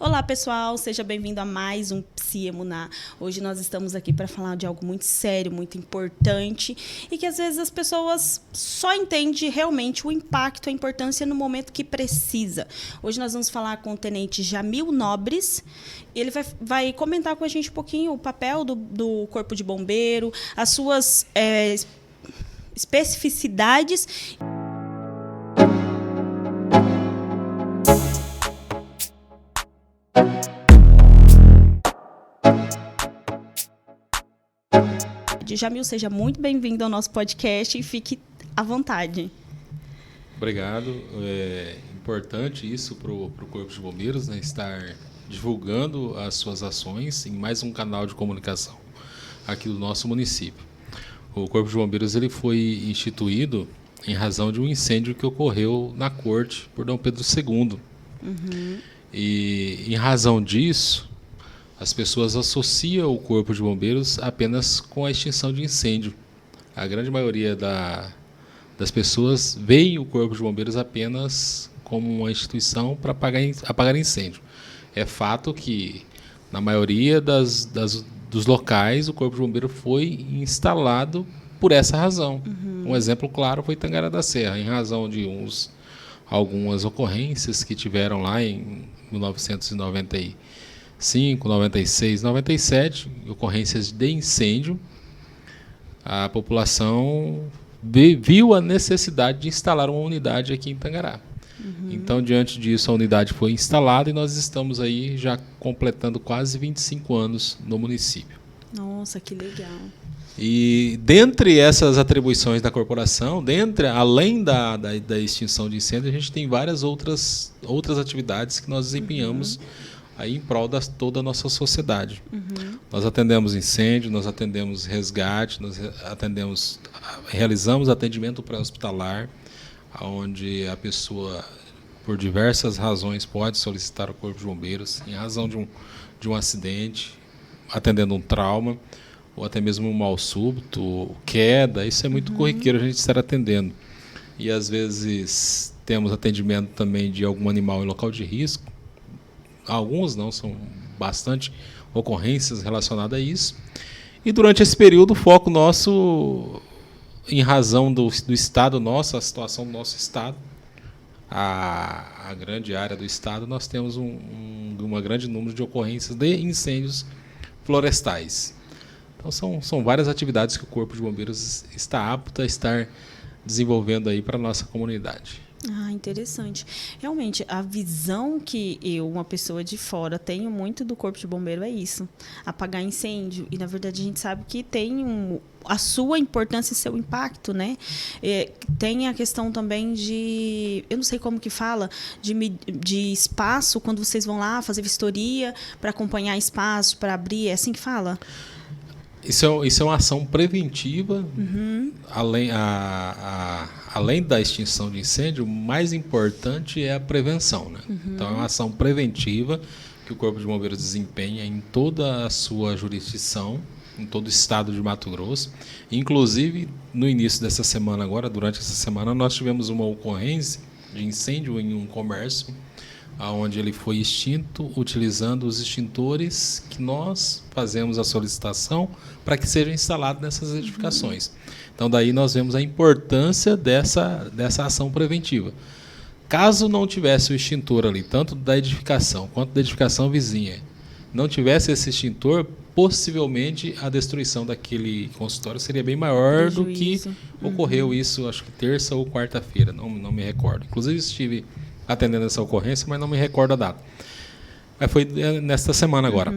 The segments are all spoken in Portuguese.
Olá, pessoal, seja bem-vindo a mais um Psi-Emuná. Hoje nós estamos aqui para falar de algo muito sério, muito importante e que às vezes as pessoas só entendem realmente o impacto, a importância no momento que precisa. Hoje nós vamos falar com o Tenente Jamil Nobres. Ele vai comentar com a gente um pouquinho o papel do Corpo de Bombeiro, as suas especificidades. Jamil, seja muito bem-vindo ao nosso podcast e fique à vontade. Obrigado. É importante isso para o Corpo de Bombeiros, né, estar divulgando as suas ações em mais um canal de comunicação aqui do nosso município. O Corpo de Bombeiros ele foi instituído em razão de um incêndio que ocorreu na corte por Dom Pedro II. E em razão disso, as pessoas associam o Corpo de Bombeiros apenas com a extinção de incêndio. A grande maioria das pessoas veem o Corpo de Bombeiros apenas como uma instituição para apagar incêndio. É fato que, na maioria dos locais, o Corpo de Bombeiro foi instalado por essa razão. Um exemplo claro foi Tangará da Serra, em razão de algumas ocorrências que tiveram lá em 1995, 96, 97, ocorrências de incêndio. A população viu a necessidade de instalar uma unidade aqui em Tangará. Então, diante disso, a unidade foi instalada e nós estamos aí já completando quase 25 anos no município. Nossa, que legal. E dentre essas atribuições da corporação, além da extinção de incêndio, a gente tem várias outras atividades que nós desempenhamos aí em prol de toda a nossa sociedade. Nós atendemos incêndio, nós atendemos resgate, realizamos atendimento pré-hospitalar, onde a pessoa, por diversas razões, pode solicitar o Corpo de Bombeiros, em razão de um acidente, atendendo um trauma, ou até mesmo um mal súbito, queda. Isso é muito corriqueiro a gente estar atendendo. E às vezes temos atendimento também de algum animal em local de risco. Alguns não, são bastante ocorrências relacionadas a isso. E durante esse período o foco nosso, em razão do estado nosso, a situação do nosso estado, a grande área do estado, nós temos um grande número de ocorrências de incêndios florestais. Então são várias atividades que o Corpo de Bombeiros está apto a estar desenvolvendo aí para a nossa comunidade. Ah, interessante. Realmente, a visão que eu, uma pessoa de fora, tenho muito do Corpo de Bombeiro é isso, apagar incêndio. E, na verdade, a gente sabe que tem a sua importância e seu impacto, né? Tem a questão também de, eu não sei como que fala, de espaço, quando vocês vão lá fazer vistoria, para acompanhar espaço, para abrir, é assim que fala? Isso é uma ação preventiva, além da extinção de incêndio, o mais importante é a prevenção, né? Então é uma ação preventiva que o Corpo de Bombeiros desempenha em toda a sua jurisdição, em todo o estado de Mato Grosso. Inclusive, no início dessa semana agora, durante essa semana, nós tivemos uma ocorrência de incêndio em um comércio, onde ele foi extinto utilizando os extintores que nós fazemos a solicitação para que sejam instalados nessas edificações. Então, daí nós vemos a importância dessa ação preventiva. Caso não tivesse o extintor ali, tanto da edificação quanto da edificação vizinha, não tivesse esse extintor, possivelmente a destruição daquele consultório seria bem maior do que ocorreu isso, acho que terça ou quarta-feira, não me recordo. Inclusive, estive atendendo essa ocorrência, mas não me recordo a data. Mas foi nesta semana agora.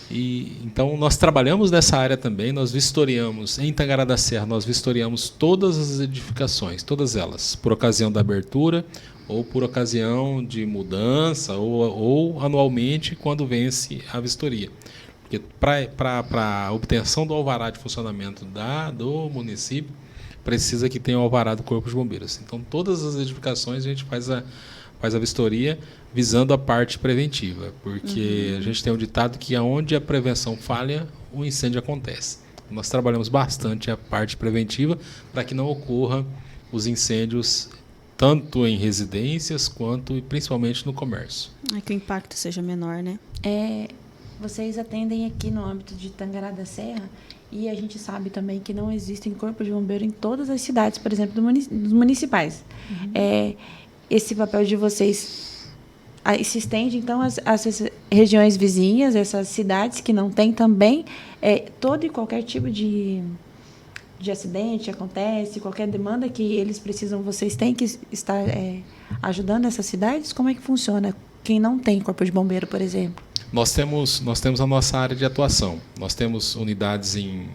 E então nós trabalhamos nessa área também, nós vistoriamos em Tangará da Serra, nós vistoriamos todas as edificações, todas elas, por ocasião da abertura ou por ocasião de mudança ou anualmente quando vence a vistoria. Porque para a obtenção do alvará de funcionamento do município, precisa que tenha o alvará do Corpo de Bombeiros. Então todas as edificações a gente faz a vistoria visando a parte preventiva, porque a gente tem um ditado que aonde a prevenção falha, o incêndio acontece. Nós trabalhamos bastante a parte preventiva para que não ocorra os incêndios tanto em residências quanto e principalmente no comércio. É que o impacto seja menor, né? Vocês atendem aqui no âmbito de Tangará da Serra e a gente sabe também que não existem corpos de bombeiro em todas as cidades, por exemplo, dos municipais. Esse papel de vocês se estende, então, às regiões vizinhas, essas cidades que não têm também todo e qualquer tipo de acidente acontece, qualquer demanda que eles precisam, vocês têm que estar ajudando essas cidades? Como é que funciona? Quem não tem corpo de bombeiro, por exemplo? Nós temos a nossa área de atuação. Nós temos unidades em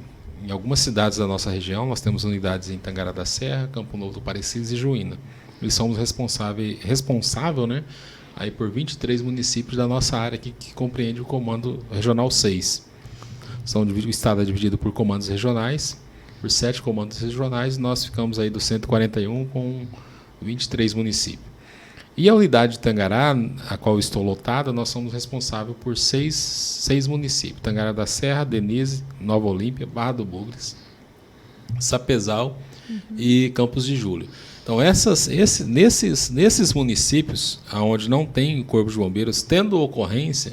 algumas cidades da nossa região, nós temos unidades em Tangará da Serra, Campo Novo do Parecidos e Juína. E somos responsável, né, aí por 23 municípios da nossa área que compreende o Comando Regional 6. O estado é dividido por comandos regionais, por 7 comandos regionais, e nós ficamos aí do 141 com 23 municípios. E a unidade de Tangará, a qual estou lotada, nós somos responsáveis por 6 municípios. Tangará da Serra, Denise, Nova Olímpia, Barra do Bugres, Sapezal e Campos de Júlio. Então, nesses municípios, onde não tem corpo de bombeiros, tendo ocorrência,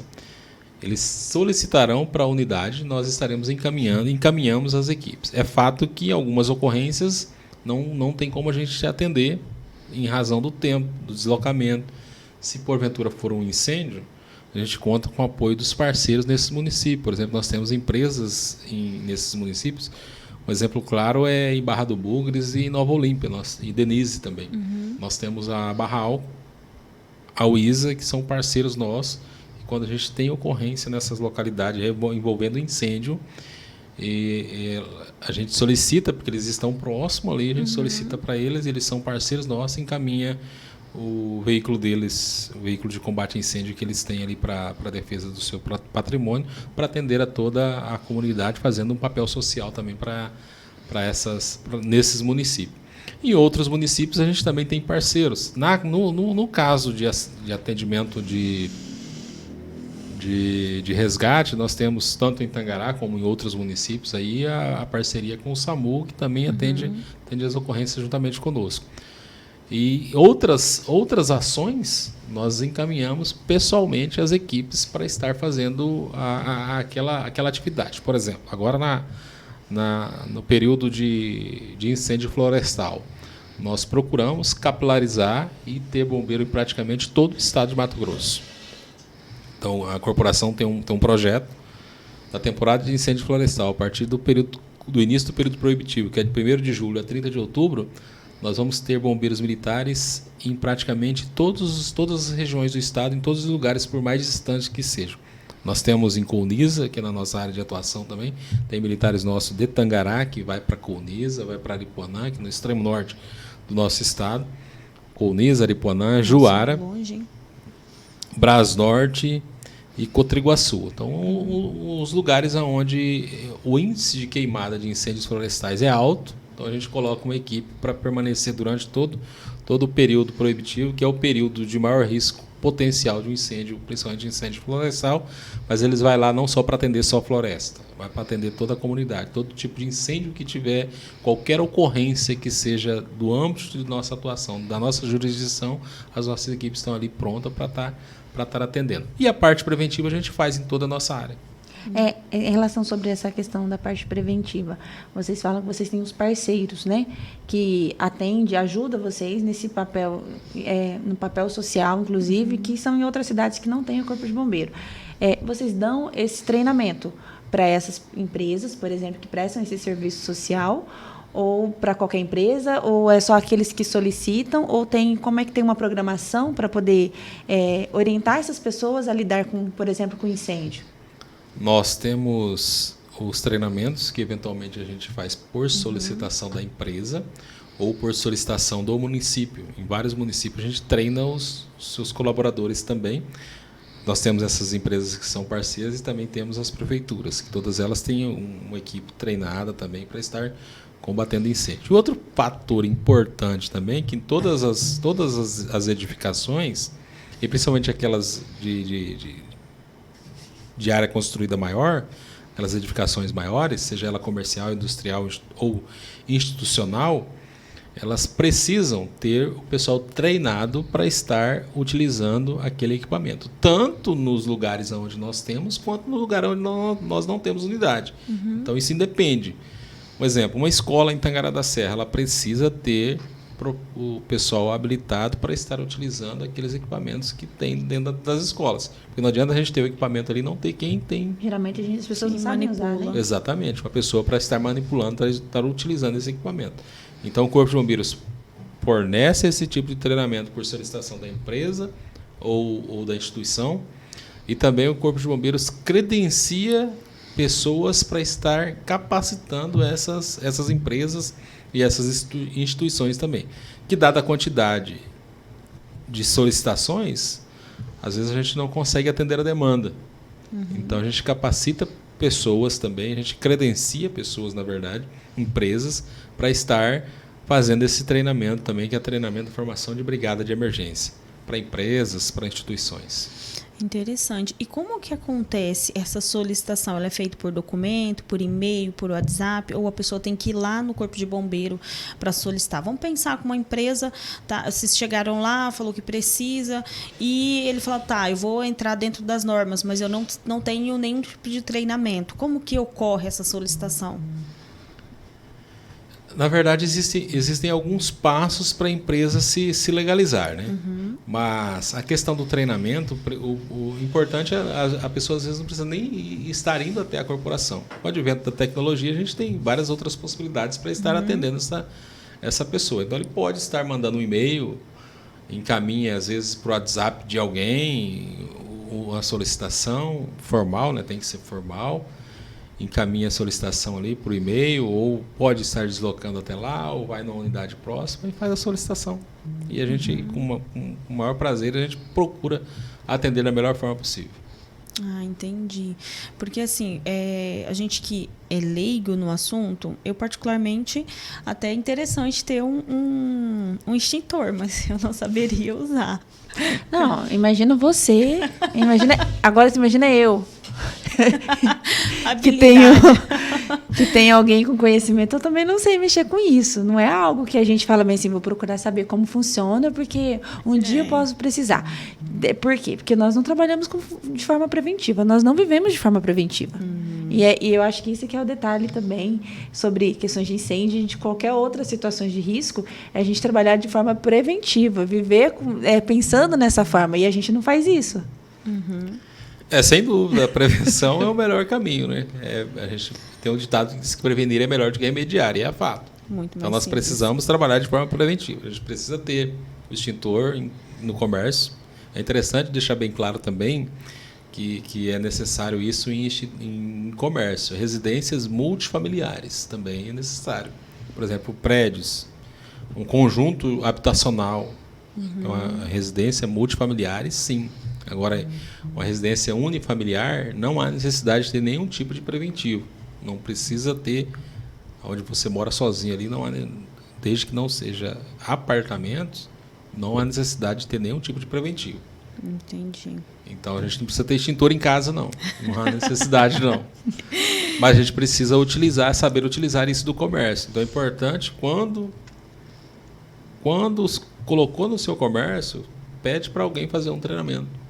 eles solicitarão para a unidade, nós estaremos encaminhamos as equipes. É fato que algumas ocorrências não tem como a gente atender, em razão do tempo, do deslocamento. Se porventura for um incêndio, a gente conta com o apoio dos parceiros nesses municípios. Por exemplo, nós temos empresas nesses municípios. Um exemplo claro é em Barra do Bugres e Nova Olímpia, e Denise também. Nós temos a Barral, a UISA, que são parceiros nossos. E quando a gente tem ocorrência nessas localidades envolvendo incêndio, a gente solicita, porque eles estão próximos ali, a gente solicita para eles são parceiros nossos, encaminha o veículo deles, o veículo de combate a incêndio que eles têm ali para a defesa do seu patrimônio, para atender a toda a comunidade, fazendo um papel social também nesses municípios. Em outros municípios a gente também tem parceiros. No caso de atendimento de resgate, nós temos tanto em Tangará como em outros municípios aí a parceria com o SAMU, que também atende as ocorrências juntamente conosco. E outras ações nós encaminhamos pessoalmente as equipes para estar fazendo aquela atividade. Por exemplo, agora no período de incêndio florestal, nós procuramos capilarizar e ter bombeiro em praticamente todo o estado de Mato Grosso. Então, a corporação tem um projeto da temporada de incêndio florestal. A partir do início do período proibitivo, que é de 1º de julho a 30 de outubro, nós vamos ter bombeiros militares em praticamente todas as regiões do estado, em todos os lugares, por mais distantes que sejam. Nós temos em Colniza, que é na nossa área de atuação também, tem militares nossos de Tangará, que vai para Colniza, vai para Aripuanã, que é no extremo norte do nosso estado. Colniza, Aripuanã, Juara, Brás Norte e Cotriguaçu. Então, os lugares onde o índice de queimada de incêndios florestais é alto, então a gente coloca uma equipe para permanecer durante todo o período proibitivo, que é o período de maior risco potencial de um incêndio, principalmente incêndio florestal, mas eles vão lá não só para atender só a floresta, vai para atender toda a comunidade, todo tipo de incêndio que tiver, qualquer ocorrência que seja do âmbito de nossa atuação, da nossa jurisdição, as nossas equipes estão ali prontas para estar atendendo. E a parte preventiva a gente faz em toda a nossa área. Em relação sobre essa questão da parte preventiva, vocês falam que vocês têm os parceiros, né, que ajuda vocês nesse papel, no papel social, inclusive, que são em outras cidades que não têm o corpo de bombeiro. Vocês dão esse treinamento para essas empresas, por exemplo, que prestam esse serviço social, ou para qualquer empresa, ou é só aqueles que solicitam, ou como é que tem uma programação para poder orientar essas pessoas a lidar com, por exemplo, com incêndio? Nós temos os treinamentos que eventualmente a gente faz por solicitação da empresa ou por solicitação do município. Em vários municípios a gente treina os seus colaboradores também. Nós temos essas empresas que são parceiras e também temos as prefeituras, que todas elas têm uma equipe treinada também para estar combatendo incêndio. E outro fator importante também é que em todas as edificações, e principalmente aquelas de área construída maior, aquelas edificações maiores, seja ela comercial, industrial ou institucional, elas precisam ter o pessoal treinado para estar utilizando aquele equipamento, tanto nos lugares onde nós temos, quanto no lugar onde nós não temos unidade. Então, isso independe. Por exemplo, uma escola em Tangará da Serra, ela precisa ter o pessoal habilitado para estar utilizando aqueles equipamentos que tem dentro das escolas. Porque não adianta a gente ter o equipamento ali e não ter quem tem. Geralmente as pessoas não sabem usar, né? Exatamente, uma pessoa para estar manipulando, para estar utilizando esse equipamento. Então, o Corpo de Bombeiros fornece esse tipo de treinamento por solicitação da empresa ou da instituição, e também o Corpo de Bombeiros credencia pessoas para estar capacitando essas empresas e essas instituições também. Que, dada a quantidade de solicitações, às vezes a gente não consegue atender a demanda. Então, a gente capacita pessoas também, a gente credencia pessoas, na verdade, empresas, para estar fazendo esse treinamento também, que é treinamento de formação de brigada de emergência, para empresas, para instituições. Interessante. E como que acontece essa solicitação? Ela é feita por documento, por e-mail, por WhatsApp, ou a pessoa tem que ir lá no Corpo de Bombeiro para solicitar? Vamos pensar que uma empresa, tá, vocês chegaram lá, falou que precisa, e ele falou, tá, eu vou entrar dentro das normas, mas eu não tenho nenhum tipo de treinamento. Como que ocorre essa solicitação? Na verdade, existem alguns passos para a empresa se legalizar, né? Mas a questão do treinamento, o importante é a pessoa às vezes não precisa nem estar indo até a corporação. Com o advento da tecnologia, a gente tem várias outras possibilidades para estar atendendo essa pessoa. Então, ele pode estar mandando um e-mail, encaminha às vezes para o WhatsApp de alguém uma solicitação formal, né? Tem que ser formal. Encaminha a solicitação ali por e-mail, ou pode estar deslocando até lá, ou vai na unidade próxima e faz a solicitação. E a gente, com o maior prazer, a gente procura atender da melhor forma possível. Ah, entendi. Porque, assim, a gente que é leigo no assunto, eu particularmente, até é interessante ter um extintor, mas eu não saberia usar. Não, imagina você, agora você imagina eu. que tem alguém com conhecimento, eu também não sei mexer com isso. Não é algo que a gente fala bem assim, vou procurar saber como funciona, porque um dia eu posso precisar. Por quê? Porque nós não trabalhamos de forma preventiva, nós não vivemos de forma preventiva. E eu acho que isso que é o detalhe também sobre questões de incêndio e de qualquer outra situação de risco, é a gente trabalhar de forma preventiva, viver pensando nessa forma, e a gente não faz isso. Sem dúvida, a prevenção é o melhor caminho, né? A gente tem um ditado que diz que prevenir é melhor do que remediar, e é fato. Então, nós precisamos trabalhar de forma preventiva. A gente precisa ter o extintor no comércio. É interessante deixar bem claro também que é necessário isso em comércio. Residências multifamiliares também é necessário. Por exemplo, prédios, um conjunto habitacional, uma residência multifamiliares, sim. Agora, uma residência unifamiliar, não há necessidade de ter nenhum tipo de preventivo. Não precisa ter, onde você mora sozinho ali, não há, desde que não seja apartamentos, não há necessidade de ter nenhum tipo de preventivo. Entendi. Então, a gente não precisa ter extintor em casa, não. Não há necessidade, não. Mas a gente precisa saber utilizar isso do comércio. Então, é importante, quando colocou no seu comércio, pede para alguém fazer um treinamento.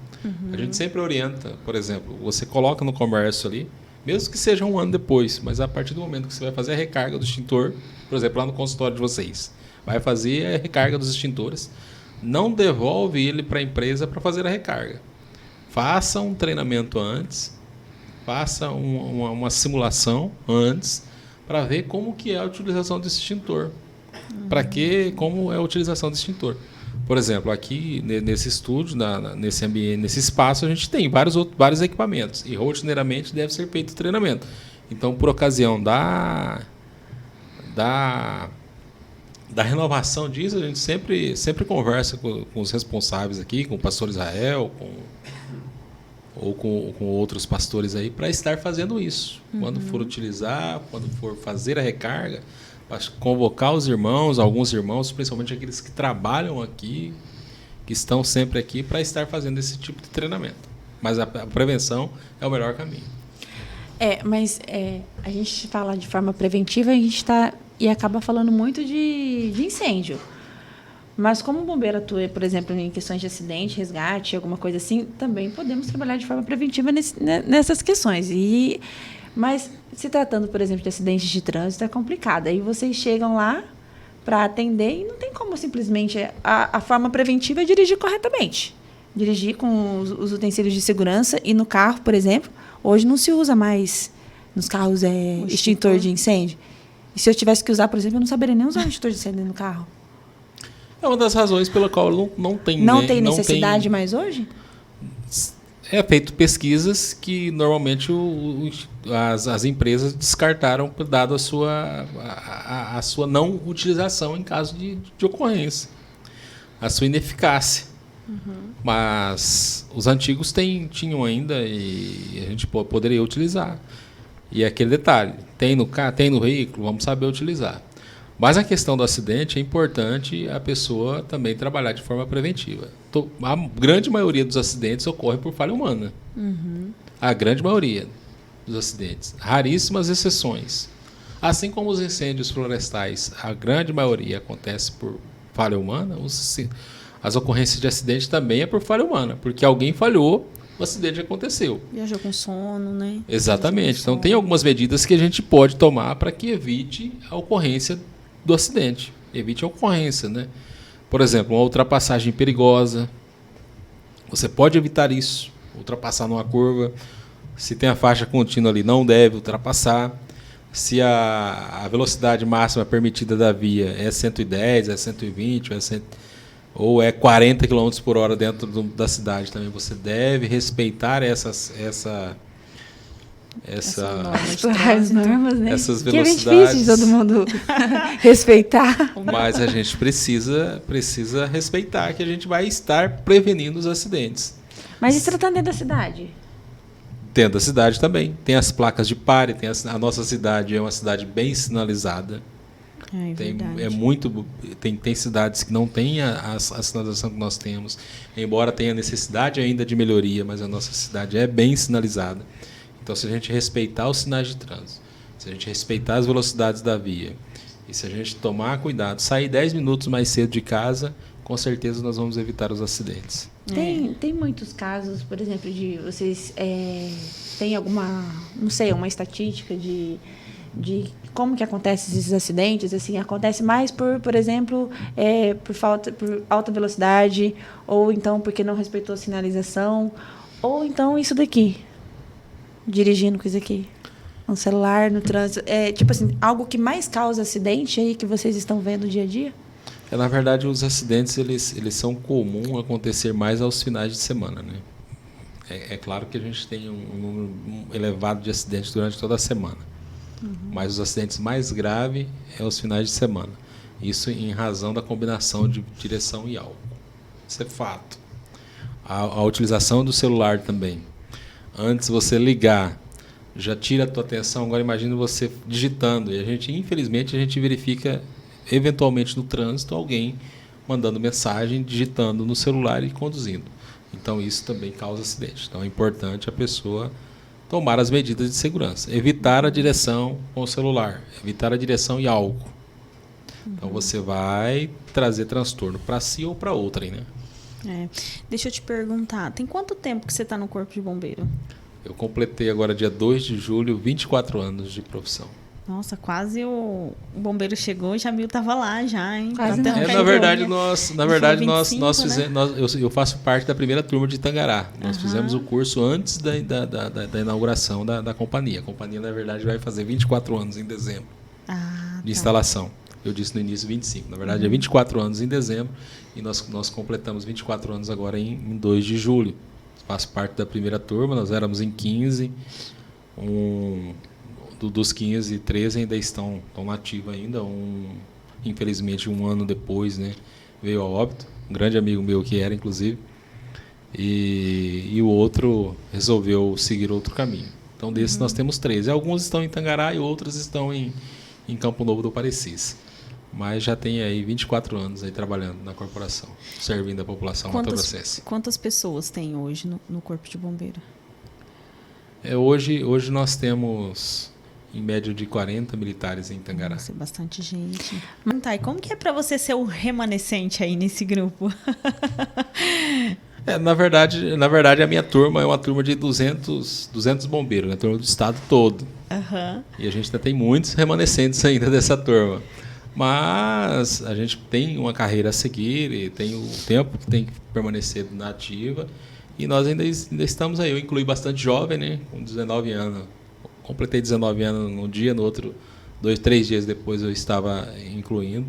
A gente sempre orienta, por exemplo, você coloca no comércio ali, mesmo que seja um ano depois, mas a partir do momento que você vai fazer a recarga do extintor, por exemplo, lá no consultório de vocês, vai fazer a recarga dos extintores, não devolve ele para a empresa para fazer a recarga. Faça um treinamento antes, faça uma simulação antes, para ver como que é a utilização desse extintor. Como é a utilização desse extintor. Por exemplo, aqui nesse estúdio, nesse ambiente, nesse espaço, a gente tem vários equipamentos e rotineiramente deve ser feito o treinamento. Então, por ocasião da renovação disso, a gente sempre conversa com os responsáveis aqui, com o pastor Israel, ou com outros pastores aí, para estar fazendo isso. Quando for utilizar, quando for fazer a recarga, para convocar os irmãos, alguns irmãos, principalmente aqueles que trabalham aqui, que estão sempre aqui, para estar fazendo esse tipo de treinamento. Mas a prevenção é o melhor caminho. Mas a gente fala de forma preventiva, a gente está e acaba falando muito de incêndio. Mas como o bombeiro atua, por exemplo, em questões de acidente, resgate, alguma coisa assim, também podemos trabalhar de forma preventiva nessas questões. Mas se tratando, por exemplo, de acidentes de trânsito, é complicado. Aí vocês chegam lá para atender e não tem como simplesmente... A forma preventiva é dirigir corretamente. Dirigir com os utensílios de segurança e no carro, por exemplo, hoje não se usa mais nos carros extintor de incêndio. E se eu tivesse que usar, por exemplo, eu não saberia nem usar um extintor de incêndio no carro. É uma das razões pela qual não tem... Não tem necessidade mais hoje? É feito pesquisas que normalmente as empresas descartaram dado a sua não utilização em caso de ocorrência, a sua ineficácia. Mas os antigos tinham ainda e a gente poderia utilizar. E é aquele detalhe, tem no carro, tem no veículo, vamos saber utilizar. Mas a questão do acidente é importante a pessoa também trabalhar de forma preventiva. A grande maioria dos acidentes ocorre por falha humana. A grande maioria dos acidentes. Raríssimas exceções. Assim como os incêndios florestais, a grande maioria acontece por falha humana, as ocorrências de acidente também é por falha humana, porque alguém falhou, o acidente aconteceu. Viajou com sono, né? Exatamente. Então tem algumas medidas que a gente pode tomar para que evite a ocorrência do acidente, evite a ocorrência, né? Por exemplo, uma ultrapassagem perigosa, você pode evitar isso, ultrapassar numa curva, se tem a faixa contínua ali, não deve ultrapassar, se a velocidade máxima permitida da via é 110, é 120, ou é 40 km por hora dentro da cidade, também você deve respeitar essas normas, né? Essas velocidades. Que é bem difícil de todo mundo respeitar. Mas a gente precisa respeitar que a gente vai estar prevenindo os acidentes. Mas e se tratando dentro da cidade? Dentro da cidade também. Tem as placas de pare, a nossa cidade é uma cidade bem sinalizada. Tem cidades que não têm a sinalização que nós temos, embora tenha necessidade ainda de melhoria, mas a nossa cidade é bem sinalizada. Então, se a gente respeitar os sinais de trânsito, se a gente respeitar as velocidades da via, e se a gente tomar cuidado, sair 10 minutos mais cedo de casa, com certeza nós vamos evitar os acidentes. Tem muitos casos, por exemplo, de vocês tem alguma, não sei, uma estatística de como que acontecem esses acidentes? Assim, acontece mais por exemplo, por alta velocidade, ou então porque não respeitou a sinalização, ou então isso daqui. Dirigindo com isso aqui, no celular, no trânsito, tipo assim, algo que mais causa acidente aí que vocês estão vendo dia a dia? Na verdade, os acidentes eles são comuns acontecer mais aos finais de semana, né? É claro que a gente tem um número elevado de acidentes durante toda a semana, mas os acidentes mais graves é aos finais de semana. Isso em razão da combinação de direção e álcool. Isso é fato. A utilização do celular também. Antes você ligar, já tira a tua atenção. Agora imagina você digitando. E infelizmente, a gente verifica, eventualmente no trânsito, alguém mandando mensagem, digitando no celular e conduzindo. Então isso também causa acidente. Então é importante a pessoa tomar as medidas de segurança. Evitar a direção com o celular. Evitar a direção e álcool. Então você vai trazer transtorno para si ou para outrem, né? Deixa eu te perguntar, tem quanto tempo que você está no Corpo de Bombeiro? Eu completei agora, dia 2 de julho, 24 anos de profissão. Nossa, quase o bombeiro chegou e Jamil estava lá já, hein? Quase não. Na verdade, nós fizemos, eu faço parte da primeira turma de Tangará. Nós fizemos o curso antes da inauguração da companhia. A companhia, na verdade, vai fazer 24 anos em dezembro de instalação. Eu disse no início 25. Na verdade, é 24 anos em dezembro e nós completamos 24 anos agora em 2 de julho. Faço parte da primeira turma, nós éramos em 15. Dos 15, 13 ainda estão nativos ainda. Infelizmente, um ano depois, né, veio a óbito. Um grande amigo meu que era, inclusive. E o outro resolveu seguir outro caminho. Então, desses nós temos 13. Alguns estão em Tangará e outros estão em Campo Novo do Parecis. Mas já tem aí 24 anos aí trabalhando na corporação, servindo a população matogrossense. Quantas pessoas tem hoje no Corpo de Bombeiro? Hoje nós temos em média de 40 militares em Tangará. Nossa, é bastante gente. Tá, e como que é para você ser o remanescente aí nesse grupo? Na verdade, a minha turma é uma turma de 200 bombeiros, né? Turma do estado todo. Uhum. E a gente ainda tem muitos remanescentes ainda dessa turma. Mas a gente tem uma carreira a seguir e tem o tempo que tem que permanecer na ativa. E nós ainda estamos aí. Eu incluí bastante jovem, né? Com 19 anos. Completei 19 anos num dia, no outro, 2, 3 dias depois eu estava incluindo.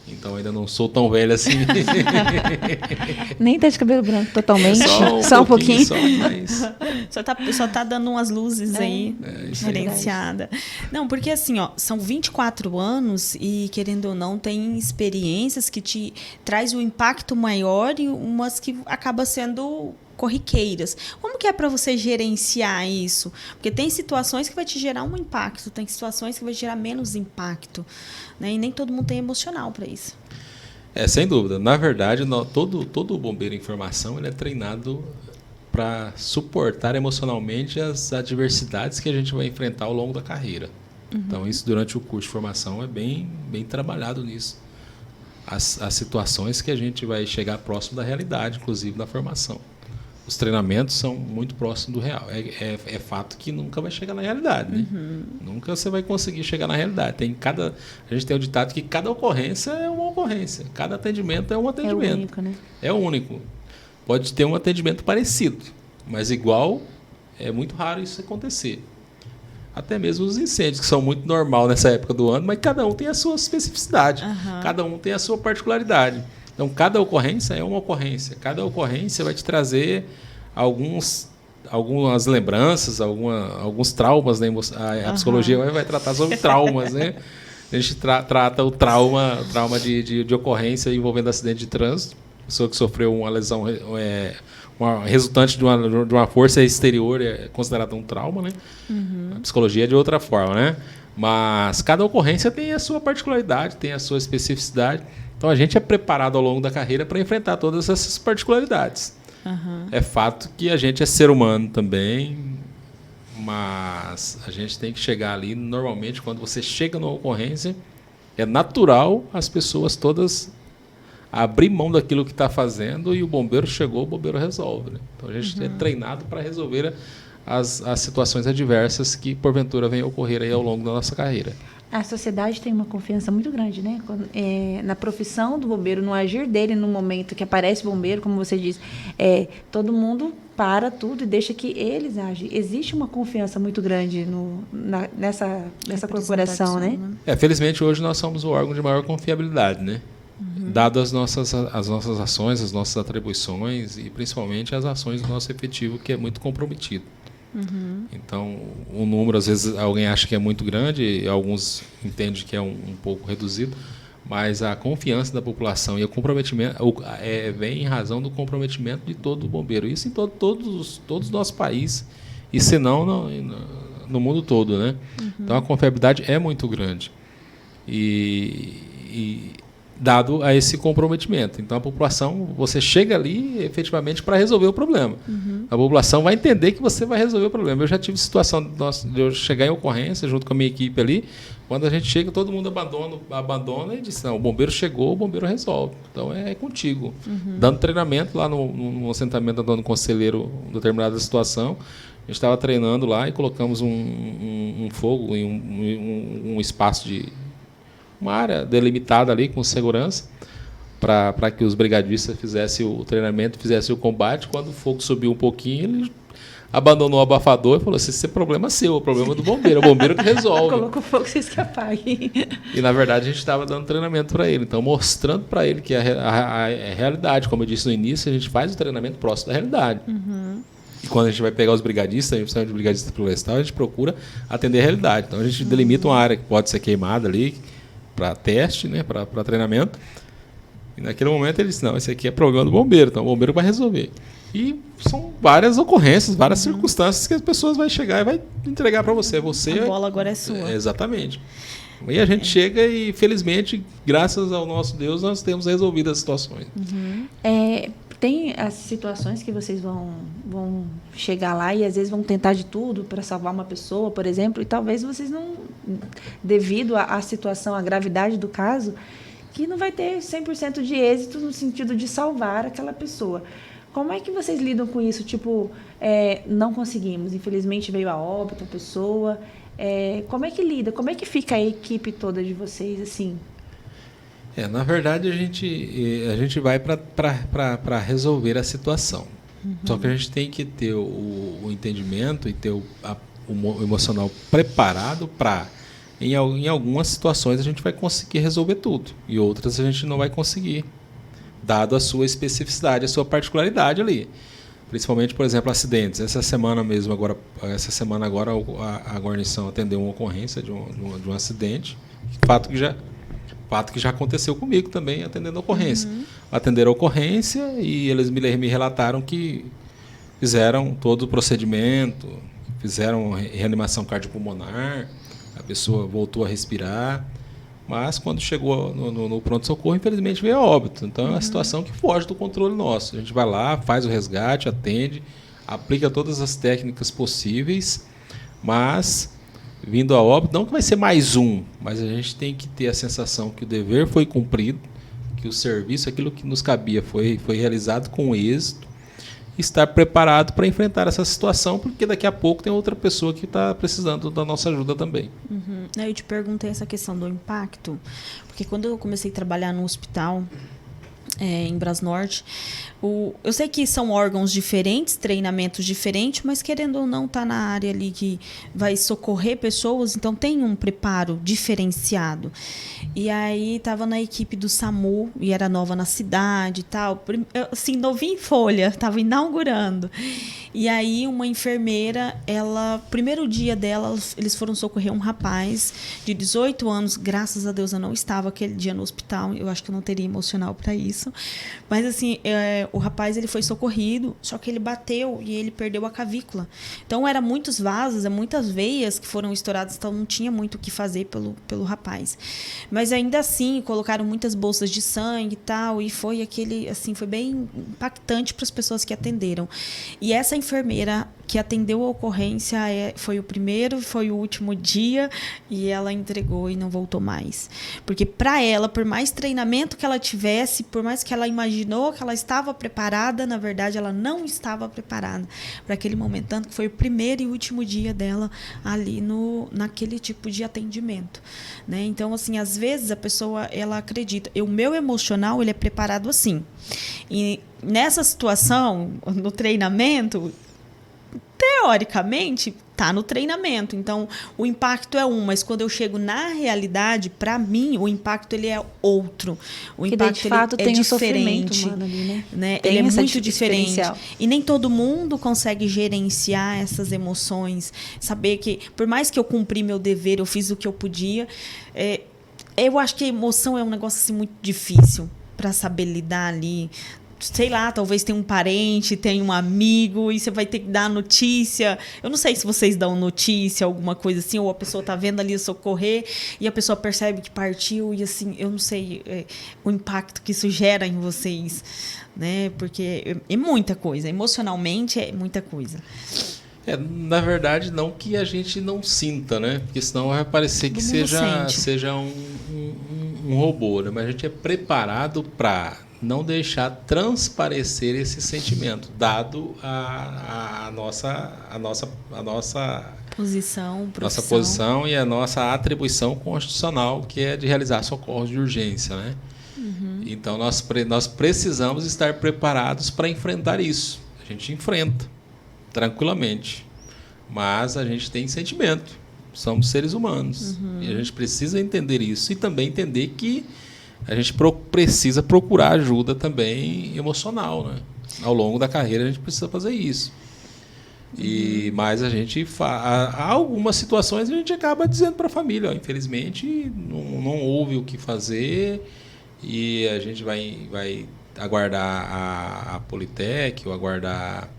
Então ainda não sou tão velho assim. Nem tá de cabelo branco totalmente. Só um pouquinho. Só tá dando umas luzes aí diferenciada. Não, porque assim, ó, são 24 anos e, querendo ou não, tem experiências que te traz um impacto maior e umas que acaba sendo corriqueiras. Como que é para você gerenciar isso? Porque tem situações que vai te gerar um impacto, tem situações que vai gerar menos impacto, né? E nem todo mundo tem emocional para isso. Sem dúvida. Na verdade, todo bombeiro em formação ele é treinado para suportar emocionalmente as adversidades que a gente vai enfrentar ao longo da carreira. Então, isso durante o curso de formação é bem trabalhado nisso. As situações que a gente vai chegar próximo da realidade, inclusive na formação. Os treinamentos são muito próximos do real. É fato que nunca vai chegar na realidade, né? Nunca você vai conseguir chegar na realidade. A gente tem o ditado que cada ocorrência é uma ocorrência. Cada atendimento é um atendimento. É único, né? É único. Pode ter um atendimento parecido, mas igual é muito raro isso acontecer. Até mesmo os incêndios, que são muito normal nessa época do ano, mas cada um tem a sua especificidade. Cada um tem a sua particularidade. Então, cada ocorrência é uma ocorrência. Cada ocorrência vai te trazer algumas lembranças, alguns traumas. Né? A psicologia vai tratar sobre traumas. Né? A gente trata o trauma de ocorrência envolvendo acidente de trânsito. Pessoa que sofreu uma lesão resultante de uma força exterior é considerada um trauma. Né? A psicologia é de outra forma. Né? Mas cada ocorrência tem a sua particularidade, tem a sua especificidade. Então, a gente é preparado ao longo da carreira para enfrentar todas essas particularidades. É fato que a gente é ser humano também, mas a gente tem que chegar ali. Normalmente, quando você chega numa ocorrência, é natural as pessoas todas abrir mão daquilo que está fazendo e o bombeiro chegou, o bombeiro resolve. Né? Então, a gente é treinado para resolver as situações adversas que, porventura, venham a ocorrer aí ao longo da nossa carreira. A sociedade tem uma confiança muito grande, né? Na profissão do bombeiro, no agir dele no momento que aparece o bombeiro, como você disse, todo mundo para tudo e deixa que eles agem. Existe uma confiança muito grande nessa corporação, né? Felizmente, hoje nós somos o órgão de maior confiabilidade, né? Dado as nossas ações, as nossas atribuições e principalmente as ações do nosso efetivo, que é muito comprometido. Então, o número, às vezes, alguém acha que é muito grande, alguns entendem que é um pouco reduzido, mas a confiança da população e o comprometimento vem em razão do comprometimento de todo o bombeiro. Isso em todos os nossos países, e se não, no mundo todo. Né? Então, a confiabilidade é muito grande. E dado a esse comprometimento. Então, a população, você chega ali efetivamente para resolver o problema. A população vai entender que você vai resolver o problema. Eu já tive situação de eu chegar em ocorrência junto com a minha equipe ali, quando a gente chega, todo mundo abandona e diz, não, o bombeiro chegou, o bombeiro resolve. Então, é contigo. Dando treinamento lá no assentamento, dando conselheiro em determinada situação, a gente estava treinando lá e colocamos um fogo em um espaço uma área delimitada ali com segurança para que os brigadistas fizessem o treinamento, fizessem o combate. Quando o fogo subiu um pouquinho, ele abandonou o abafador e falou assim, esse é problema seu, é o problema do bombeiro, é o bombeiro que resolve. Colocou fogo, vocês que apaguem. E, na verdade, a gente estava dando treinamento para ele, então mostrando para ele que a realidade, como eu disse no início, a gente faz o treinamento próximo da realidade. E quando a gente vai pegar os brigadistas, principalmente os brigadistas florestais, a gente procura atender a realidade. Então, a gente delimita uma área que pode ser queimada ali, para teste, né, para treinamento. E naquele momento ele disse, não, esse aqui é problema do bombeiro, então o bombeiro vai resolver. E são várias ocorrências, várias circunstâncias que as pessoas vão chegar e vai entregar para você. A bola agora é sua. Exatamente. E a gente chega e, felizmente, graças ao nosso Deus, nós temos resolvido as situações. tem as situações que vocês vão chegar lá e às vezes vão tentar de tudo para salvar uma pessoa, por exemplo, e talvez vocês não, devido à situação, à gravidade do caso, que não vai ter 100% de êxito no sentido de salvar aquela pessoa. Como é que vocês lidam com isso? Tipo, não conseguimos, infelizmente veio a óbito a pessoa. Como é que lida? Como é que fica a equipe toda de vocês, assim? Na verdade, a gente vai para resolver a situação. Só que a gente tem que ter o entendimento e ter o emocional preparado para, em algumas situações, a gente vai conseguir resolver tudo. E outras a gente não vai conseguir, dado a sua especificidade, a sua particularidade ali. Principalmente, por exemplo, acidentes. Essa semana agora a guarnição atendeu uma ocorrência de um acidente. Fato que já aconteceu comigo também, atendendo a ocorrência. Atenderam a ocorrência e eles me relataram que fizeram todo o procedimento, fizeram reanimação cardiopulmonar, a pessoa voltou a respirar, mas quando chegou no pronto-socorro, infelizmente veio a óbito. Então é uma situação que foge do controle nosso. A gente vai lá, faz o resgate, atende, aplica todas as técnicas possíveis, mas vindo a óbito, não que vai ser mais um, mas a gente tem que ter a sensação que o dever foi cumprido, que o serviço, aquilo que nos cabia, foi realizado com êxito, e estar preparado para enfrentar essa situação, porque daqui a pouco tem outra pessoa que está precisando da nossa ajuda também. Eu te perguntei essa questão do impacto, porque quando eu comecei a trabalhar no hospital, em Brasnorte, eu sei que são órgãos diferentes, treinamentos diferentes, mas querendo ou não tá na área ali que vai socorrer pessoas, então tem um preparo diferenciado. E aí tava na equipe do SAMU e era nova na cidade e tal, assim, novinha em folha, tava inaugurando. E aí uma enfermeira, primeiro dia dela, eles foram socorrer um rapaz de 18 anos, graças a Deus eu não estava aquele dia no hospital, eu acho que eu não teria emocional para isso. Mas assim, o rapaz ele foi socorrido, só que ele bateu e ele perdeu a cavícula. Então eram muitos vasos, muitas veias que foram estouradas, então não tinha muito o que fazer pelo rapaz. Mas ainda assim, colocaram muitas bolsas de sangue e tal, e foi aquele, assim, foi bem impactante para as pessoas que atenderam. E essa enfermeira que atendeu a ocorrência foi o primeiro, foi o último dia, e ela entregou e não voltou mais. Porque para ela, por mais treinamento que ela tivesse, por mais que ela imaginou que ela estava preparada, na verdade ela não estava preparada para aquele momento, tanto que foi o primeiro e último dia dela ali naquele tipo de atendimento, né? Então, assim, às vezes a pessoa, ela acredita, o meu emocional, ele é preparado assim. E nessa situação, no treinamento, teoricamente, tá no treinamento. Então, o impacto é mas quando eu chego na realidade, para mim, o impacto ele é outro. O impacto de fato ele tem é diferente, diferente, humano ali, né? Tem ele é essa muito diferente. E nem todo mundo consegue gerenciar essas emoções, saber que, por mais que eu cumpri meu dever, eu fiz o que eu podia, eu acho que a emoção é um negócio assim, muito difícil para saber lidar ali. Sei lá, talvez tenha um parente, tenha um amigo, e você vai ter que dar notícia. Eu não sei se vocês dão notícia, alguma coisa assim, ou a pessoa tá vendo ali socorrer e a pessoa percebe que partiu, e assim, eu não sei o impacto que isso gera em vocês, né? Porque é muita coisa, emocionalmente é muita coisa. Na verdade, não que a gente não sinta, né? Porque senão vai parecer que seja um robô, né? Mas a gente é preparado para não deixar transparecer esse sentimento, dado a nossa posição e a nossa atribuição constitucional, que é de realizar socorros de urgência, né? Então nós precisamos estar preparados para enfrentar isso. A gente enfrenta tranquilamente, mas a gente tem sentimento, somos seres humanos, e a gente precisa entender isso e também entender que a gente precisa procurar ajuda também emocional, né? Ao longo da carreira a gente precisa fazer isso. Mas a gente há algumas situações a gente acaba dizendo para a família, infelizmente não houve o que fazer, e a gente vai aguardar a Politec, ou aguardar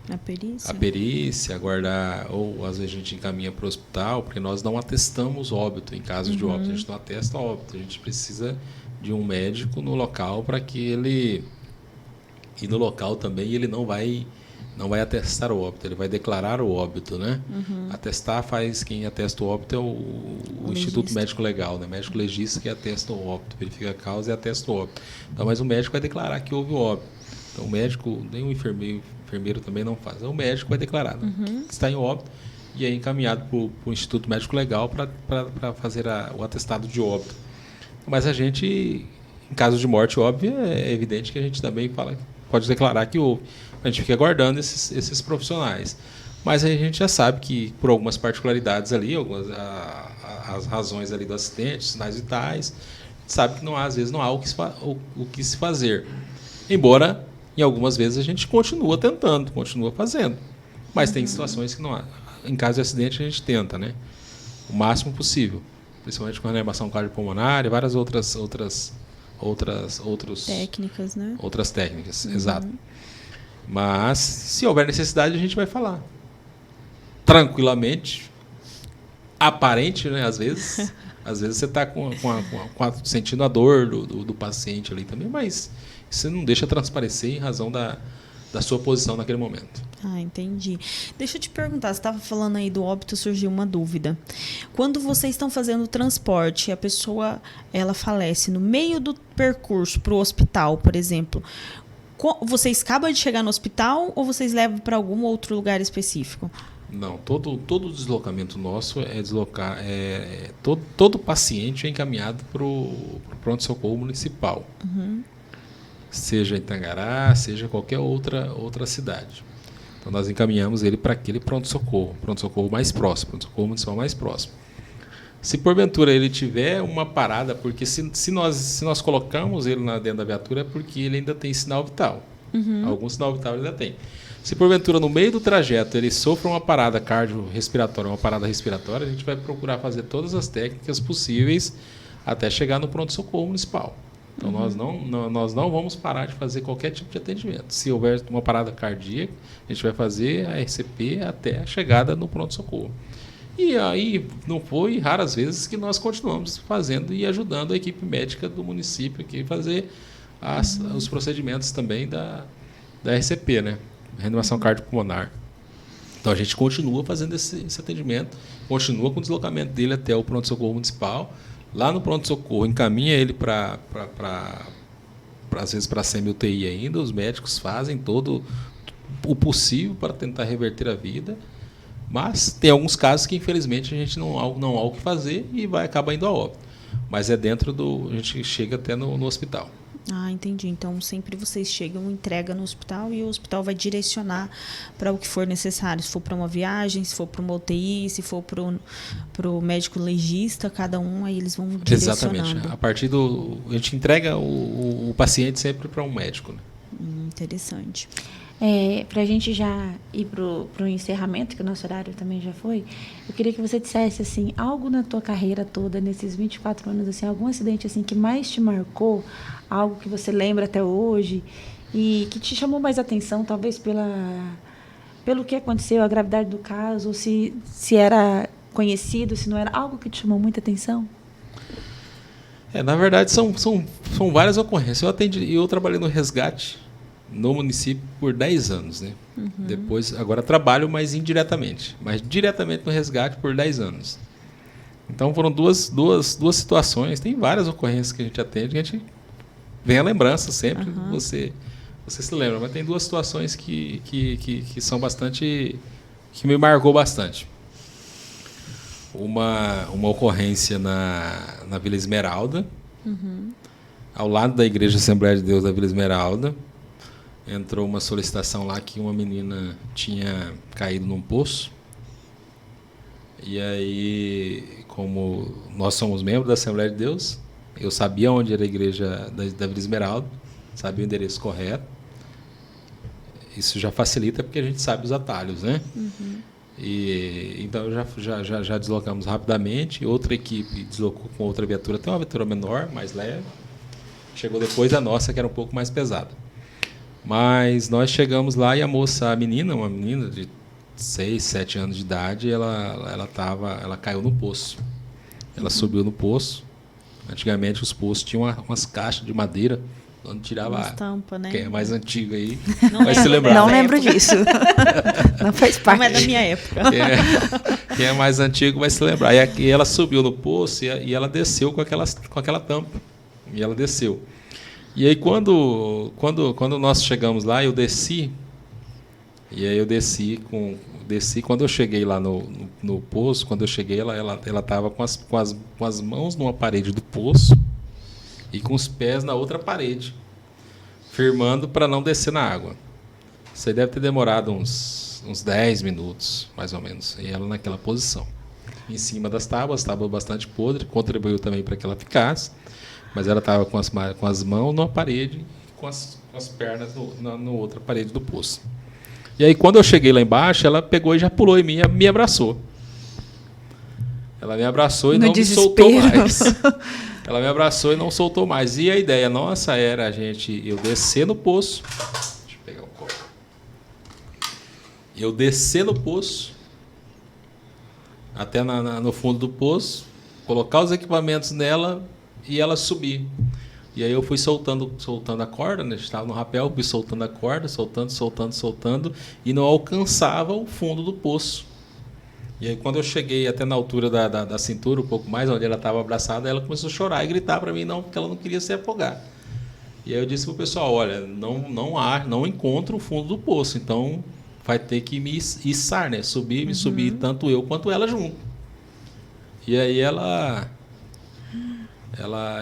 a perícia, aguardar, ou às vezes a gente encaminha para o hospital, porque nós não atestamos óbito. Em caso de óbito, a gente não atesta óbito. A gente precisa de um médico no local para que ele E no local também ele não vai atestar o óbito, ele vai declarar o óbito, né? Atestar quem atesta o óbito é o Instituto Médico Legal, né? Médico legista que atesta o óbito, verifica a causa e atesta o óbito. Então, mas o médico vai declarar que houve o óbito. Então o médico, nem o enfermeiro também não faz. Então, o médico vai declarar que está em óbito e é encaminhado para o Instituto Médico Legal para fazer o atestado de óbito. Mas a gente, em caso de morte óbvia, é evidente que a gente também pode declarar que houve. A gente fica aguardando esses profissionais. Mas aí a gente já sabe que, por algumas particularidades ali, as razões ali do acidente, sinais vitais, a gente sabe que às vezes não há o que se fazer. Embora, em algumas vezes, a gente continua tentando, continua fazendo. Mas tem situações que não há. Em caso de acidente, a gente tenta, né? O máximo possível. Principalmente com reanimação cardiopulmonar e várias outras técnicas, né? Outras técnicas, exato. Mas, se houver necessidade, a gente vai falar. Tranquilamente, aparente, né? Às vezes você está sentindo a dor do paciente ali também, mas você não deixa transparecer em razão da sua posição naquele momento. Ah, entendi. Deixa eu te perguntar, você estava falando aí do óbito, surgiu uma dúvida. Quando vocês estão fazendo o transporte e a pessoa ela falece no meio do percurso para o hospital, por exemplo, vocês acabam de chegar no hospital ou vocês levam para algum outro lugar específico? Não, todo deslocamento nosso é deslocar. Todo paciente é encaminhado para o pronto-socorro municipal. Seja em Tangará, seja qualquer outra cidade. Então nós encaminhamos ele para aquele pronto-socorro mais próximo, pronto-socorro municipal mais próximo. Se porventura ele tiver uma parada, porque se nós colocamos ele dentro da viatura é porque ele ainda tem sinal vital. Algum sinal vital ele ainda tem. Se porventura no meio do trajeto ele sofre uma parada cardiorrespiratória, uma parada respiratória, a gente vai procurar fazer todas as técnicas possíveis até chegar no pronto-socorro municipal. Então nós não vamos parar de fazer qualquer tipo de atendimento. Se houver uma parada cardíaca, a gente vai fazer a RCP até a chegada no pronto-socorro. E aí não foi raras vezes que nós continuamos fazendo e ajudando a equipe médica do município aqui a fazer os procedimentos também da RCP, né? Reanimação cardiopulmonar. Então a gente continua fazendo esse atendimento, continua com o deslocamento dele até o pronto-socorro municipal. Lá no pronto-socorro encaminha ele às vezes para a semi-UTI ainda, os médicos fazem todo o possível para tentar reverter a vida. Mas tem alguns casos que, infelizmente, a gente não há o que fazer e vai acabar indo a óbito. Mas a gente chega até no hospital. Ah, entendi. Então, sempre vocês chegam, entrega no hospital e o hospital vai direcionar para o que for necessário. Se for para uma viagem, se for para uma UTI, se for para o médico legista, cada um, aí eles vão direcionando. Exatamente. A gente entrega o paciente sempre para um médico. Né? Interessante. Para a gente já ir para o encerramento, que o nosso horário também já foi, eu queria que você dissesse assim, algo na tua carreira toda, nesses 24 anos, assim, algum acidente assim, que mais te marcou, algo que você lembra até hoje e que te chamou mais atenção, talvez pelo que aconteceu, a gravidade do caso, ou se era conhecido, se não era, algo que te chamou muita atenção? Na verdade, são várias ocorrências. Eu trabalhei no resgate no município por 10 anos, né? Depois, agora trabalho mais indiretamente, mas diretamente no resgate por 10 anos. Então foram duas situações, tem várias ocorrências que a gente atende, que a gente vem a lembrança sempre, você se lembra, mas tem duas situações que são bastante, que me marcou bastante. Uma ocorrência na Vila Esmeralda, ao lado da Igreja Assembleia de Deus da Vila Esmeralda. Entrou uma solicitação lá que uma menina tinha caído num poço. E aí, como nós somos membros da Assembleia de Deus, eu sabia onde era a igreja da Vila Esmeralda, sabia o endereço correto. Isso já facilita porque a gente sabe os atalhos, né? E então já deslocamos rapidamente. Outra equipe deslocou com outra viatura, até uma viatura menor, mais leve. Chegou depois da nossa, que era um pouco mais pesada. Mas nós chegamos lá e uma menina de 6, 7 anos de idade, ela caiu no poço. Ela subiu no poço. Antigamente os poços tinham umas caixas de madeira Quando tirava Umas tampa, né? Quem é mais antigo aí Não vai se lembro lembrar. Não dessa lembro época. disso. Não faz parte. Não é da minha época. Quem é mais antigo vai se lembrar. E ela subiu no poço e ela desceu com aquela tampa. E ela desceu. E aí, quando nós chegamos lá, eu desci. E aí eu desci, quando eu cheguei lá no poço, quando eu cheguei, ela estava com as mãos numa parede do poço e com os pés na outra parede, firmando para não descer na água. Isso aí deve ter demorado uns 10 minutos, mais ou menos, e ela naquela posição. Em cima das tábuas, tábua bastante podre, contribuiu também para que ela ficasse, mas ela estava com as mãos numa parede e com as pernas na outra parede do poço. E aí, quando eu cheguei lá embaixo, ela pegou e já pulou em mim e me abraçou. Ela me abraçou e não me soltou mais. Ela me abraçou e não soltou mais. E a ideia nossa era eu descer no poço. Deixa eu pegar um copo. Eu descer no poço, até no fundo do poço, colocar os equipamentos nela e ela subir. E aí eu fui soltando a corda, né? Estava no rapel, fui soltando a corda, soltando, e não alcançava o fundo do poço. E aí quando eu cheguei até na altura da cintura, um pouco mais, onde ela estava abraçada, ela começou a chorar e gritar para mim, porque ela não queria se afogar. E aí eu disse para o pessoal, olha, não encontro o fundo do poço, então vai ter que me içar, né? Me subir, tanto eu quanto ela junto. E aí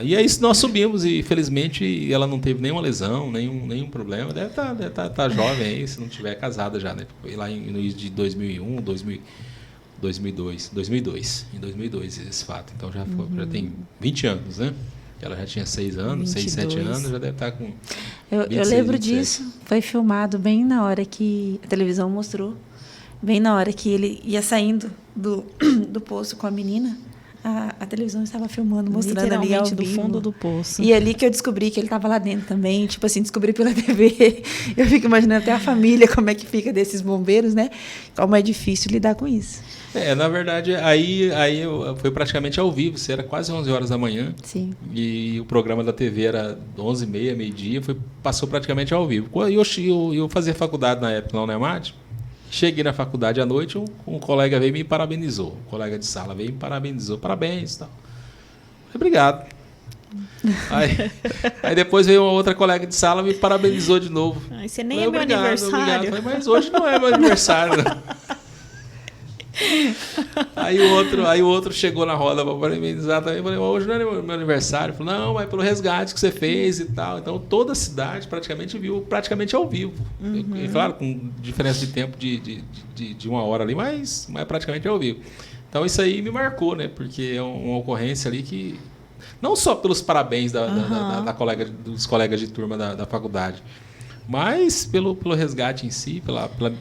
e aí nós subimos e felizmente ela não teve nenhuma lesão, nenhum problema. Deve tá jovem aí, se não tiver casada já, né? Foi lá no início de 2001, 2002. Em 2002 esse fato. Então já tem 20 anos, né? Ela já tinha 6 anos, 6, 7 anos, já deve estar com 26, eu lembro 27. disso. Foi filmado bem na hora que a televisão mostrou. Bem na hora que ele ia saindo do poço com a menina. A televisão estava filmando, mostrando ali ao vivo. do fundo do poço. E ali que eu descobri que ele estava lá dentro também. Tipo assim, descobri pela TV. Eu fico imaginando até a família, como é que fica desses bombeiros, né? Como é difícil lidar com isso. Na verdade, aí foi praticamente ao vivo. Era quase 11 horas da manhã. Sim. E o programa da TV era 11h30, meio-dia. Passou praticamente ao vivo. Eu fazia faculdade na época lá no EMAD. Cheguei na faculdade à noite, um colega veio e me parabenizou. Um colega de sala veio e me parabenizou. Parabéns e tal. Obrigado. Aí depois veio uma outra colega de sala e me parabenizou de novo. Você nem é meu aniversário. Falei, mas hoje não é meu aniversário. Aí o outro chegou na roda para parabenizar também. Falei, hoje não é meu aniversário. Falei, não, mas pelo resgate que você fez e tal. Então toda a cidade praticamente viu ao vivo. E, claro, com diferença de tempo de 1 hora ali, mas praticamente ao vivo. Então isso aí me marcou, né? Porque é uma ocorrência ali que não só pelos parabéns dos colegas de turma da faculdade, mas pelo resgate em si,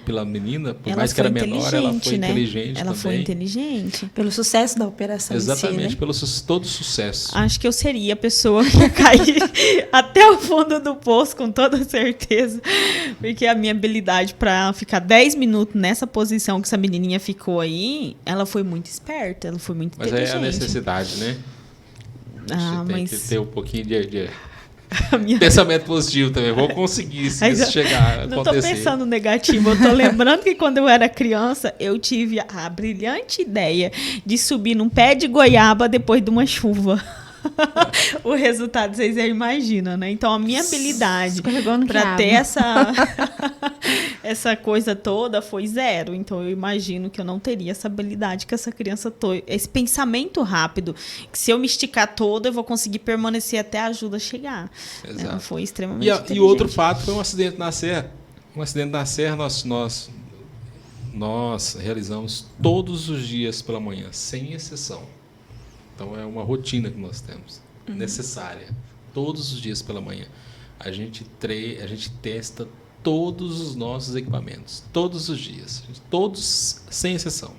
pela menina, por mais que era menor, ela foi inteligente. Ela foi inteligente. Pelo sucesso da operação. Exatamente, em si, né? pelo todo sucesso. Acho que eu seria a pessoa que ia cair até o fundo do poço, com toda certeza. Porque a minha habilidade para ficar 10 minutos nessa posição que essa menininha ficou aí, ela foi muito esperta, ela foi muito inteligente. Mas é a necessidade, né? Você tem que ter um pouquinho de pensamento positivo também. Vou conseguir se isso chegar a acontecer. Não estou pensando negativo. Eu estou lembrando que quando eu era criança, eu tive a brilhante ideia de subir num pé de goiaba depois de uma chuva. O resultado vocês já imaginam, né? Então a minha habilidade para ter essa coisa toda foi 0. Então eu imagino que eu não teria essa habilidade que essa criança tem, esse pensamento rápido, que se eu me esticar toda eu vou conseguir permanecer até a ajuda chegar. Exato. Foi extremamente inteligente. E outro fato foi um acidente na serra. Nós realizamos todos os dias pela manhã, sem exceção. Então é uma rotina que nós temos, necessária. Todos os dias pela manhã. A gente testa todos os nossos equipamentos. Todos os dias. Todos, sem exceção.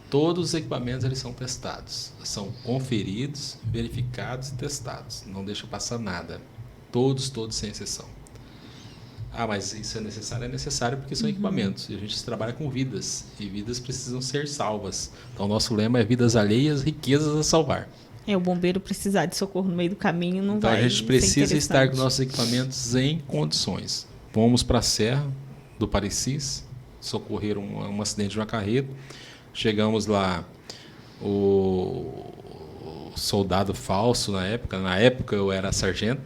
Todos os equipamentos eles são testados. São conferidos, verificados e testados. Não deixa passar nada. Todos, sem exceção. Mas isso é necessário? É necessário porque são equipamentos. E a gente trabalha com vidas. E vidas precisam ser salvas. Então, o nosso lema é vidas alheias, riquezas a salvar. O bombeiro precisar de socorro no meio do caminho não então, vai. A gente precisa estar com nossos equipamentos em condições. Fomos para a Serra do Parecis, socorrer um acidente de uma carreta. Chegamos lá, o soldado Fausto, na época eu era sargento,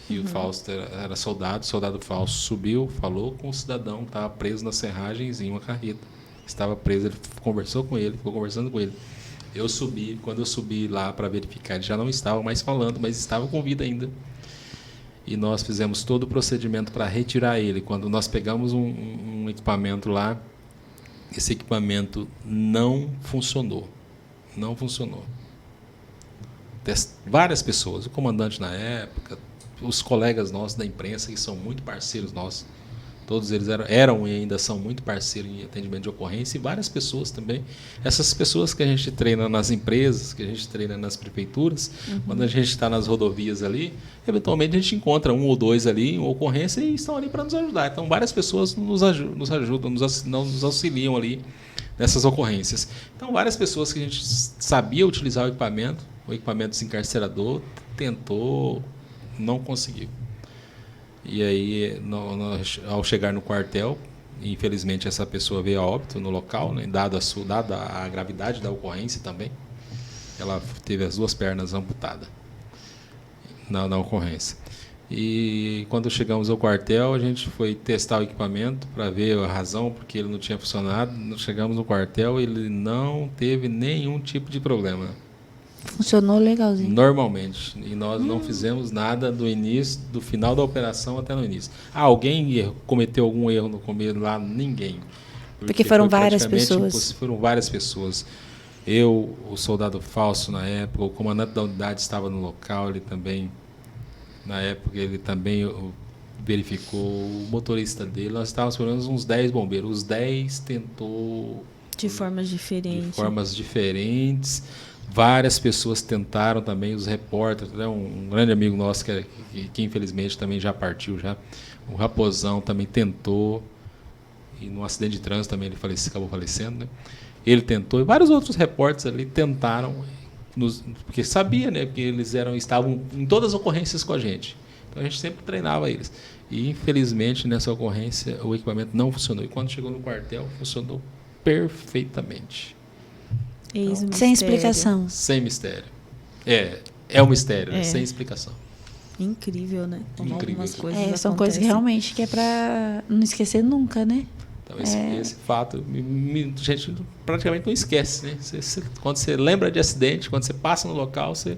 e o Fausto era soldado. O soldado Fausto subiu, falou com o cidadão que estava preso nas serragens em uma carreta. Estava preso, ele conversou com ele, ficou conversando com ele. Eu subi, quando eu subi lá para verificar, ele já não estava mais falando, mas estava com vida ainda. E nós fizemos todo o procedimento para retirar ele. Quando nós pegamos um equipamento lá, esse equipamento não funcionou. Não funcionou. Várias pessoas, o comandante na época, os colegas nossos da imprensa, que são muito parceiros nossos, todos eles eram e ainda são muito parceiros em atendimento de ocorrência, e várias pessoas também. Essas pessoas que a gente treina nas empresas, que a gente treina nas prefeituras, quando a gente está nas rodovias ali, eventualmente a gente encontra um ou dois ali, uma ocorrência, e estão ali para nos ajudar. Então, várias pessoas nos ajudam, nos auxiliam ali nessas ocorrências. Então, várias pessoas que a gente sabia utilizar o equipamento desencarcerador, tentou, não conseguiu. E aí, ao chegar no quartel, infelizmente essa pessoa veio a óbito no local, né, dada a gravidade da ocorrência também. Ela teve as 2 pernas amputadas na ocorrência. E quando chegamos ao quartel, a gente foi testar o equipamento para ver a razão porque ele não tinha funcionado. Chegamos no quartel e ele não teve nenhum tipo de problema. Funcionou legalzinho. Normalmente. E nós não fizemos nada do final da operação até no início. Alguém cometeu algum erro no começo lá? Ninguém. Porque foram várias pessoas. Foram várias pessoas. Eu, o soldado Fausto na época, o comandante da unidade estava no local, ele também, na época, ele também verificou, o motorista dele, nós estávamos pelo menos uns 10 bombeiros. Os 10 tentou... De formas diferentes. Várias pessoas tentaram também, os repórteres, né? Um grande amigo nosso que infelizmente também já partiu, o Raposão também tentou, e num acidente de trânsito também ele acabou falecendo, né? Ele tentou, e vários outros repórteres ali tentaram, porque sabia, né, que eles estavam em todas as ocorrências com a gente. Então a gente sempre treinava eles. E infelizmente nessa ocorrência o equipamento não funcionou. E quando chegou no quartel, funcionou perfeitamente. Então, sem explicação. Sem mistério. É um mistério, né? Sem explicação. Incrível, né? Como algumas coisas são coisas que realmente que é para não esquecer nunca, né? Então, esse fato, a gente praticamente não esquece, né? Quando você lembra de acidente, quando você passa no local, você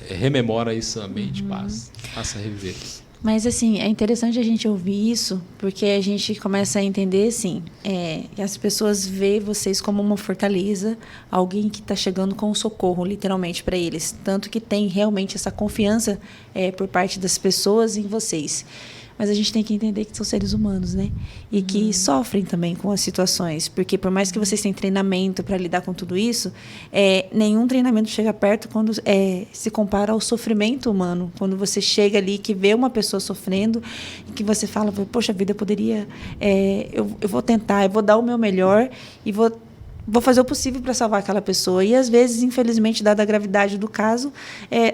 rememora isso na mente, passa a reviver isso. Mas, assim, é interessante a gente ouvir isso, porque a gente começa a entender, assim, que as pessoas veem vocês como uma fortaleza, alguém que está chegando com socorro, literalmente, para eles. Tanto que tem realmente essa confiança por parte das pessoas em vocês. Mas a gente tem que entender que são seres humanos, né? E que sofrem também com as situações. Porque por mais que vocês tenham treinamento para lidar com tudo isso, nenhum treinamento chega perto quando se compara ao sofrimento humano. Quando você chega ali, que vê uma pessoa sofrendo, que você fala, poxa vida, eu poderia... eu vou tentar, eu vou dar o meu melhor e vou fazer o possível para salvar aquela pessoa. E, às vezes, infelizmente, dada a gravidade do caso,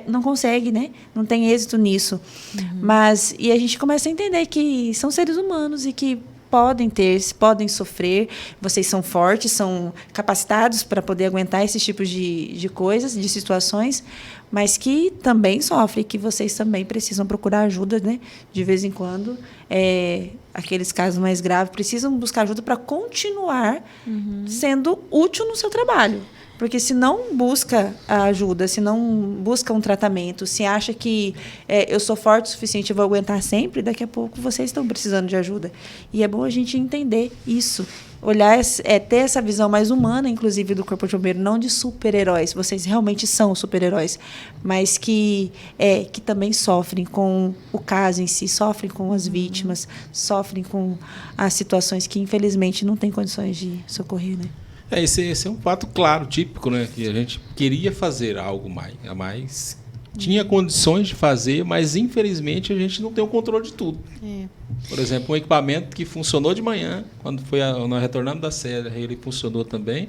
não consegue, né? Não tem êxito nisso. E a gente começa a entender que são seres humanos e que podem sofrer. Vocês são fortes, são capacitados para poder aguentar esses tipos de coisas, de situações, mas que também sofrem, que vocês também precisam procurar ajuda, né? De vez em quando. Aqueles casos mais graves precisam buscar ajuda para continuar sendo útil no seu trabalho. Porque se não busca a ajuda, se não busca um tratamento, se acha que eu sou forte o suficiente e vou aguentar sempre, daqui a pouco vocês estão precisando de ajuda. E é bom a gente entender isso. Olhar, ter essa visão mais humana, inclusive, do Corpo de Bombeiro, não de super-heróis. Vocês realmente são super-heróis, mas que também sofrem com o caso em si, sofrem com as vítimas, sofrem com as situações que, infelizmente, não têm condições de socorrer, né? Esse é um fato claro, típico, né? Que a gente queria fazer algo a mais, tinha condições de fazer, mas infelizmente a gente não tem o controle de tudo. Por exemplo, um equipamento que funcionou de manhã, quando nós retornamos da Serra, ele funcionou também,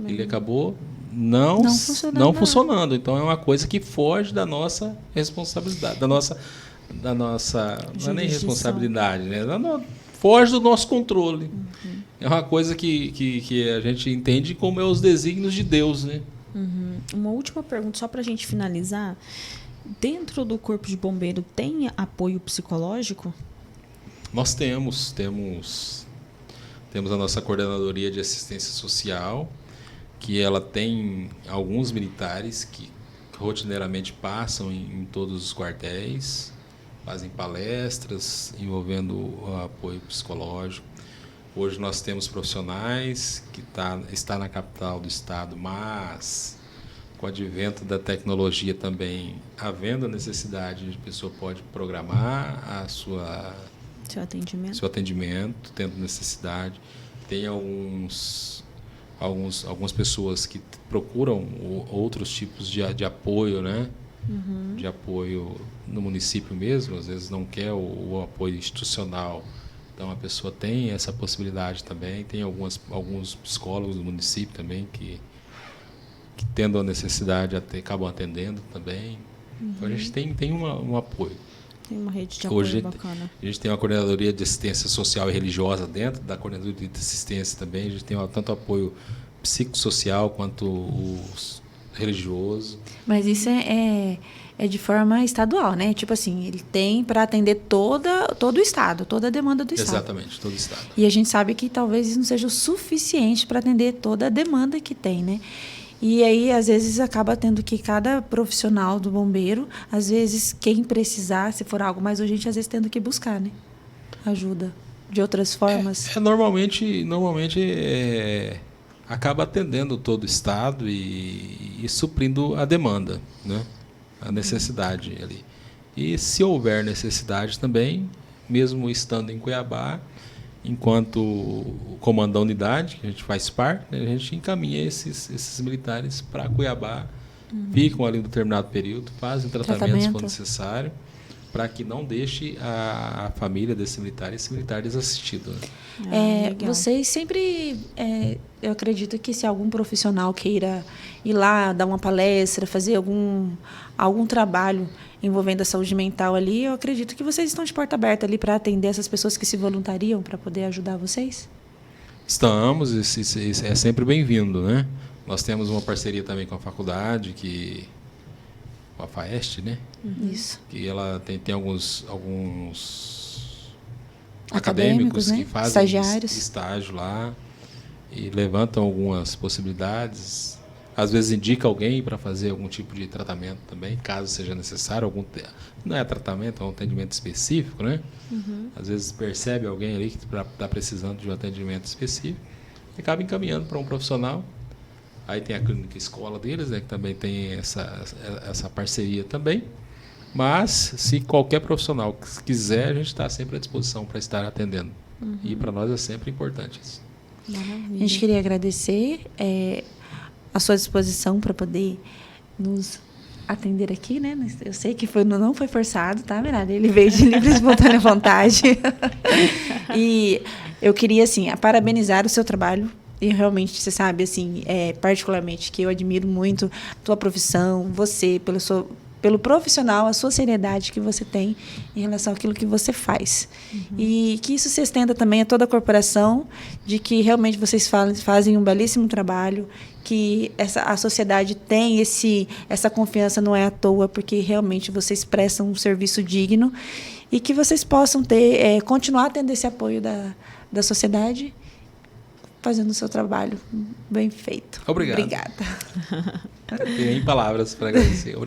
ele acabou não funcionando. Então é uma coisa que foge da nossa responsabilidade, da nossa não é nem responsabilidade, né? Foge do nosso controle. É uma coisa que a gente entende como é os desígnios de Deus, né? Uma última pergunta, só para a gente finalizar. Dentro do Corpo de Bombeiro tem apoio psicológico? Nós temos a nossa coordenadoria de assistência social, que ela tem alguns militares que rotineiramente passam em todos os quartéis, fazem palestras envolvendo o apoio psicológico. Hoje nós temos profissionais que está na capital do estado, mas com o advento da tecnologia também, havendo a necessidade, a pessoa pode programar seu atendimento, tendo necessidade. Tem algumas pessoas que procuram outros tipos de apoio, né? De apoio no município mesmo, às vezes não quer o apoio institucional. Então a pessoa tem essa possibilidade também. Tem alguns psicólogos do município também que tendo a necessidade acabam atendendo também. Então a gente tem um apoio. Tem uma rede de apoio bacana. A gente tem uma coordenadoria de assistência social e religiosa dentro da coordenadoria de assistência também. A gente tem tanto apoio psicossocial quanto os religioso. Mas isso é de forma estadual, né? Tipo assim, ele tem para atender todo o estado, toda a demanda do estado. Exatamente, todo o estado. E a gente sabe que talvez isso não seja o suficiente para atender toda a demanda que tem, né? E aí, às vezes, acaba tendo que cada profissional do bombeiro, às vezes, quem precisar, se for algo mais urgente, às vezes tendo que buscar, né? Ajuda de outras formas. Normalmente acaba atendendo todo o estado e suprindo a demanda, né? A necessidade ali. E se houver necessidade também, mesmo estando em Cuiabá, enquanto comando da unidade, que a gente faz parte, né, a gente encaminha esses militares para Cuiabá, ficam ali um determinado período, fazem tratamento se for necessário, para que não deixe a família desse militar e esse militar desassistido. Né? Vocês sempre, eu acredito que se algum profissional queira ir lá, dar uma palestra, fazer algum trabalho envolvendo a saúde mental ali, eu acredito que vocês estão de porta aberta ali para atender essas pessoas que se voluntariam para poder ajudar vocês? Estamos, isso é sempre bem-vindo, né? Nós temos uma parceria também com a faculdade, com a FAEST, né? Isso. Que ela tem alguns acadêmicos, né? Que fazem estagiários. Estágio lá e levantam algumas possibilidades. Às vezes indica alguém para fazer algum tipo de tratamento também, caso seja necessário. Não é tratamento, é um atendimento específico, né? Às vezes percebe alguém ali que está precisando de um atendimento específico e acaba encaminhando para um profissional. Aí tem a clínica escola deles, né, que também tem essa parceria também. Mas, se qualquer profissional quiser, a gente está sempre à disposição para estar atendendo. E para nós é sempre importante isso. Maravilha. A gente queria agradecer a sua disposição para poder nos atender aqui, né? Eu sei que não foi forçado, tá, Mirada? Ele veio de livre e espontânea vontade. E eu queria, assim, parabenizar o seu trabalho. E realmente, você sabe, assim, particularmente, que eu admiro muito a tua profissão, você, pelo profissional, a sua seriedade que você tem em relação àquilo que você faz. E que isso se estenda também a toda a corporação, de que realmente vocês fazem um belíssimo trabalho, que a sociedade tem essa confiança, não é à toa, porque realmente vocês prestam um serviço digno e que vocês possam continuar tendo esse apoio da sociedade, fazendo o seu trabalho bem feito. Obrigado. Obrigada. Tem palavras para agradecer. Obrigado.